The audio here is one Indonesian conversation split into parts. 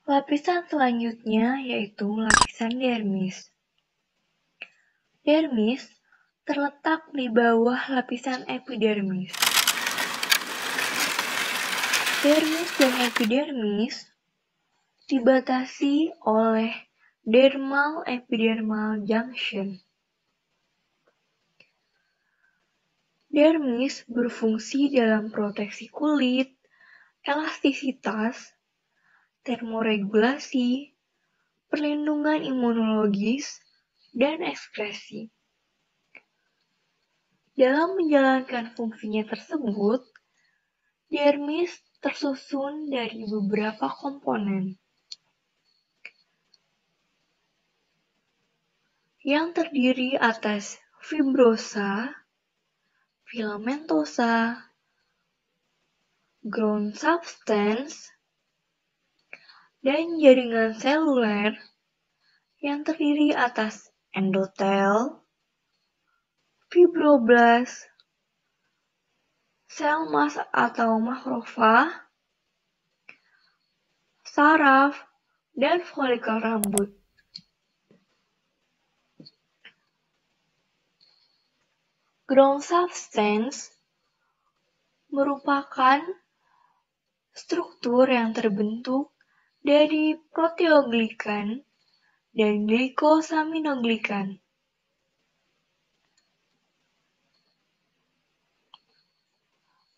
Lapisan selanjutnya yaitu lapisan dermis. Dermis terletak di bawah lapisan epidermis. Dermis dan epidermis dibatasi oleh dermal-epidermal junction. Dermis berfungsi dalam proteksi kulit, elastisitas, termoregulasi, perlindungan imunologis, dan ekspresi. Dalam menjalankan fungsinya tersebut, dermis tersusun dari beberapa komponen yang terdiri atas fibrosa, filamentosa, ground substance, dan jaringan seluler yang terdiri atas endotel, fibroblast, sel mas atau makrofag, saraf, dan folikel rambut. Ground substance merupakan struktur yang terbentuk dari proteoglikan dan glikosaminoglikan.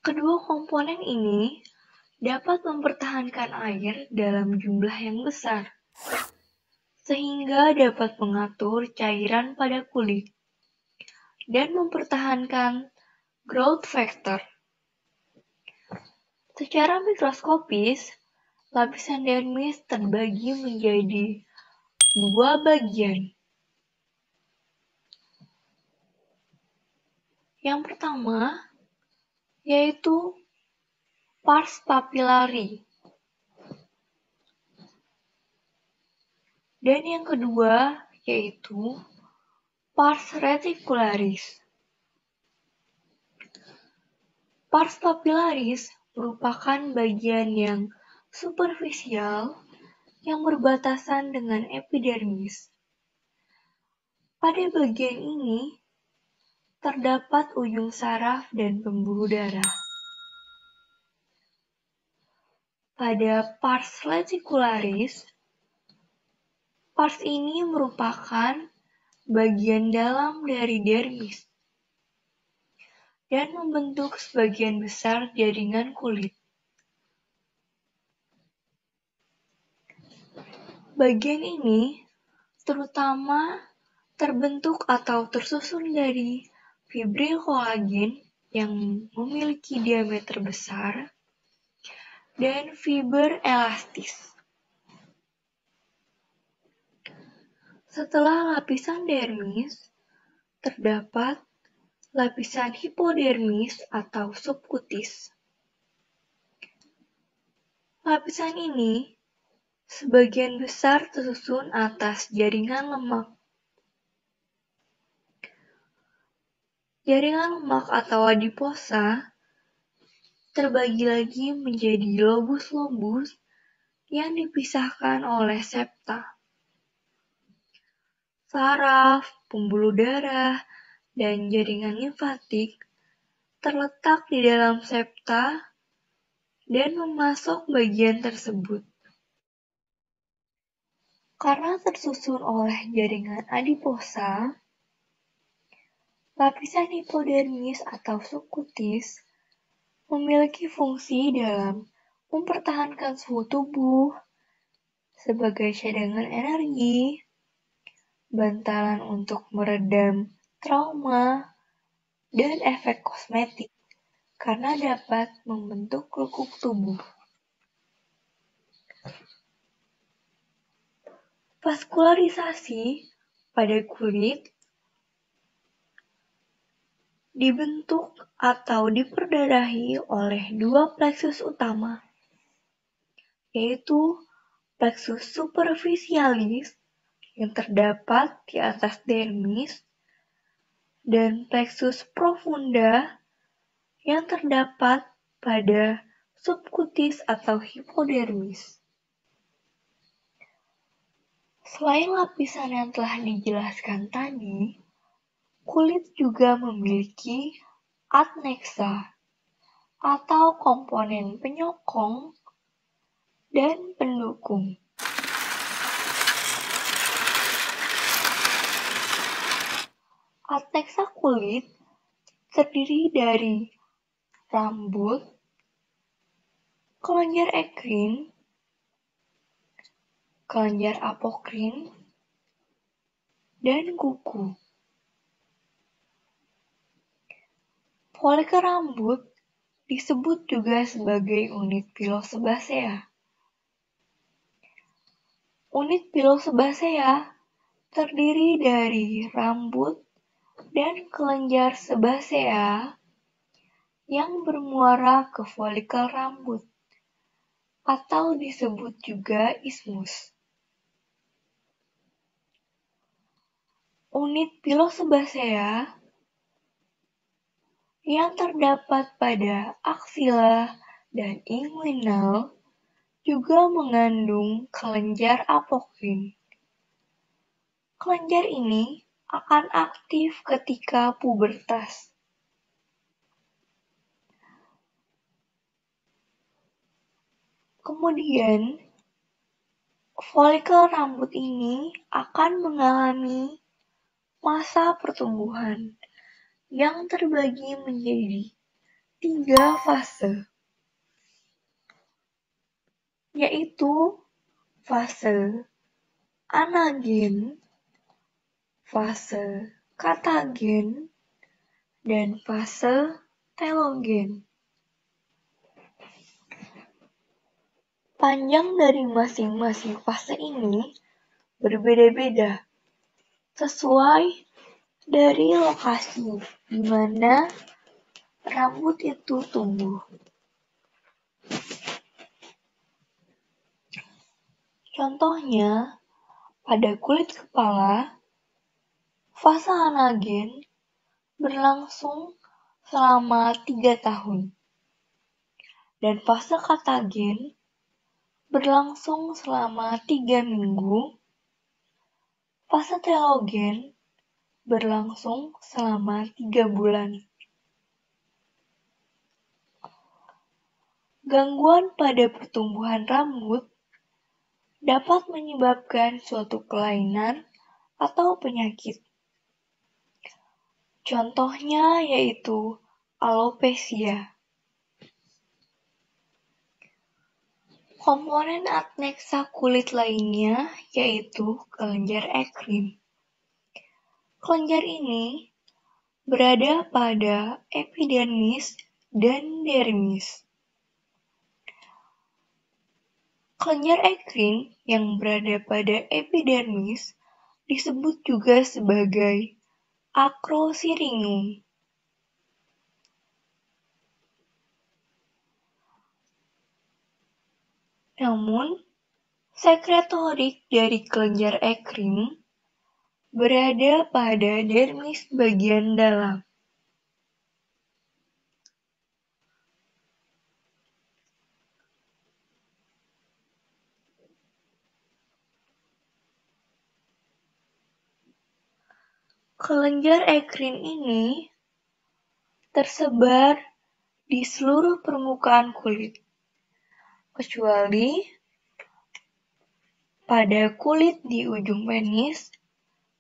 Kedua komponen ini dapat mempertahankan air dalam jumlah yang besar, sehingga dapat mengatur cairan pada kulit dan mempertahankan growth factor. Secara mikroskopis, lapisan dermis terbagi menjadi dua bagian. Yang pertama yaitu pars papillari. Dan yang kedua yaitu pars reticularis. Pars papillaris merupakan bagian yang superficial yang berbatasan dengan epidermis. Pada bagian ini terdapat ujung saraf dan pembuluh darah. Pada pars reticularis, pars ini merupakan bagian dalam dari dermis dan membentuk sebagian besar jaringan kulit. Bagian ini terutama terbentuk atau tersusun dari fibril kolagen yang memiliki diameter besar dan fiber elastis. Setelah lapisan dermis, terdapat lapisan hipodermis atau subkutis. Lapisan ini sebagian besar tersusun atas jaringan lemak. Jaringan lemak atau adiposa terbagi lagi menjadi lobus-lobus yang dipisahkan oleh septa. Saraf, pembuluh darah, dan jaringan limfatik terletak di dalam septa dan memasok bagian tersebut. Karena tersusun oleh jaringan adiposa, lapisan hipodermis atau subkutis memiliki fungsi dalam mempertahankan suhu tubuh sebagai cadangan energi, bantalan untuk meredam trauma, dan efek kosmetik karena dapat membentuk lekuk tubuh. Vaskularisasi pada kulit dibentuk atau diperdarahi oleh dua pleksus utama, yaitu pleksus superficialis yang terdapat di atas dermis dan pleksus profunda yang terdapat pada subkutis atau hipodermis. Selain lapisan yang telah dijelaskan tadi, kulit juga memiliki adnexa atau komponen penyokong dan pendukung. Adnexa kulit terdiri dari rambut, kelenjar ekrin, kelenjar apokrin, dan kuku. Folikel rambut disebut juga sebagai unit pilosebasea. Unit pilosebasea terdiri dari rambut dan kelenjar sebasea yang bermuara ke folikel rambut atau disebut juga ismus. Unit pilosebasea yang terdapat pada aksila dan inguinal juga mengandung kelenjar apokrin. Kelenjar ini akan aktif ketika pubertas. Kemudian, folikel rambut ini akan mengalami masa pertumbuhan yang terbagi menjadi 3 fase, yaitu fase anagen, fase katagen, dan fase telogen. Panjang dari masing-masing fase ini berbeda-beda sesuai dari lokasi di mana rambut itu tumbuh. Contohnya, pada kulit kepala, fase anagen berlangsung selama 3 tahun, dan fase katagen berlangsung selama 3 minggu, fase telogen berlangsung selama 3 bulan. Gangguan pada pertumbuhan rambut dapat menyebabkan suatu kelainan atau penyakit. Contohnya yaitu alopecia. Komponen adnexa kulit lainnya yaitu kelenjar ekrin. Kelenjar ini berada pada epidermis dan dermis. Kelenjar ekrin yang berada pada epidermis disebut juga sebagai acrosyringium. Namun, sekretorik dari kelenjar ekrin berada pada dermis bagian dalam. Kelenjar ekrin ini tersebar di seluruh permukaan kulit, kecuali pada kulit di ujung penis,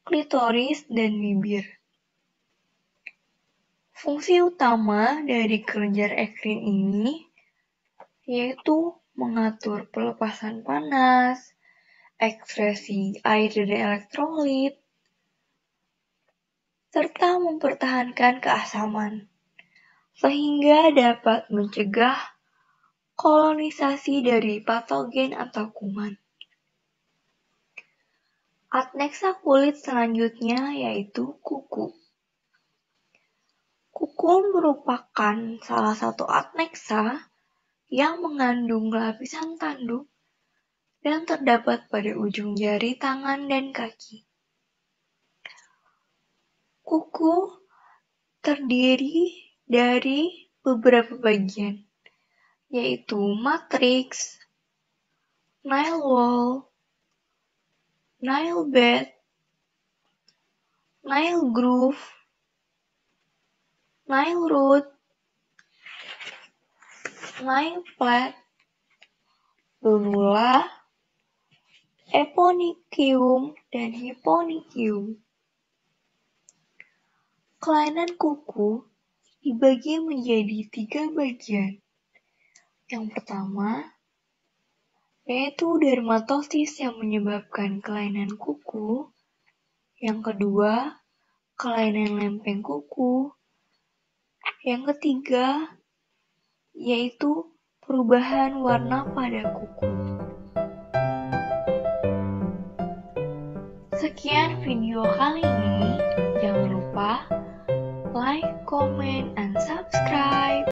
klitoris, dan bibir. Fungsi utama dari kelenjar ekrin ini yaitu mengatur pelepasan panas, ekskresi air dan elektrolit, serta mempertahankan keasaman, sehingga dapat mencegah kolonisasi dari patogen atau kuman. Adnexa kulit selanjutnya yaitu kuku. Kuku merupakan salah satu adnexa yang mengandung lapisan tanduk dan terdapat pada ujung jari tangan dan kaki. Kuku terdiri dari beberapa bagian, yaitu matriks, nail wall, Nile bed, Nile groove, Nile root, Nile plat, Lunula, Eponychium, dan Hyponychium. Kelainan kuku dibagi menjadi 3 bagian. Yang pertama, yaitu dermatosis yang menyebabkan kelainan kuku. Yang kedua, kelainan lempeng kuku. Yang ketiga, yaitu perubahan warna pada kuku. Sekian video kali ini. Jangan lupa like, comment, and subscribe.